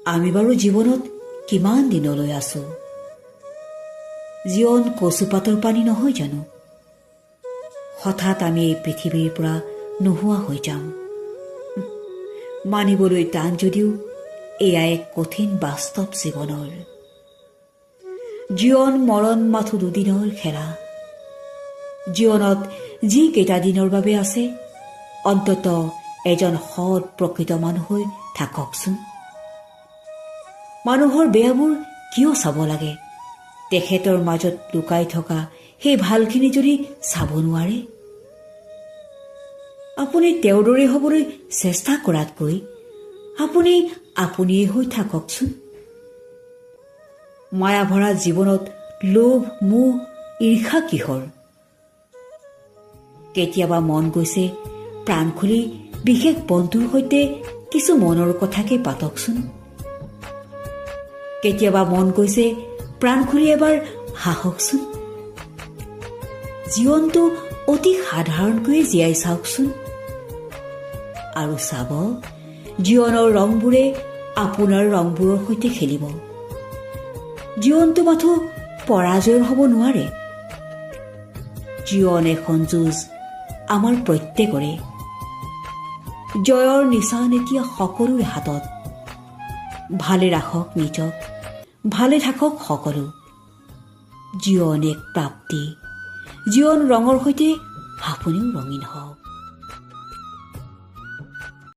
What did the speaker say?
আমি বাৰু জীৱনত কিমান দিনলৈ আছো? জীৱন কচুপাতৰ পানী নহয় জানো? হঠাৎ আমি এই পৃথিৱীৰ পৰা নোহোৱা হৈ যাম। মানিবলৈ টান যদিও এয়া এক কঠিন বাস্তৱ জীৱনৰ। জীৱন মৰণ মাথো দুদিনৰ খেলা। জীৱনত যি কেইটা দিনৰ বাবে আছে, অন্তত এজন সৎ প্ৰকৃত মানুহ হৈ থাককচোন। মানুহৰ বেয়াবোৰ কিয় চাব লাগে? তেখেতৰ মাজত লুকাই থকা সেই ভালখিনি যদি চাব নোৱাৰে, আপুনি তেওঁৰ দৰে হবলৈ চেষ্টা কৰাতকৈ আপুনি আপুনিয়ে হৈ থাককচোন। মায়া ভৰা জীৱনত লোভ, মোহ, ঈৰ্ষা কিহৰ? কেতিয়াবা মন গৈছে প্ৰাণ খুলি বিশেষ বন্ধুৰ সৈতে কিছু মনৰ কথাকে পাতকচোন। কেতিয়াবা মন গৈছে প্ৰাণ খুলি এবাৰ হাঁহকচোন। জীৱনটো অতি সাধাৰণকৈয়ে জীয়াই চাওকচোন, আৰু চাব জীৱনৰ ৰংবোৰে আপোনাৰ ৰংবোৰৰ সৈতে খেলিব। জীৱনটো মাথো পৰাজয়ৰ হ'ব নোৱাৰে। জীৱন এখন যুঁজ আমাৰ প্ৰত্যেকৰে। জয়ৰ নিচান এতিয়া সকলোৰে হাতত। ভালে ৰাখক নিজক, ভালে থাকক সকলো। জীৱন এক প্ৰাপ্তি। জীৱন ৰঙৰ সৈতে আপুনিও ৰঙীন হওক।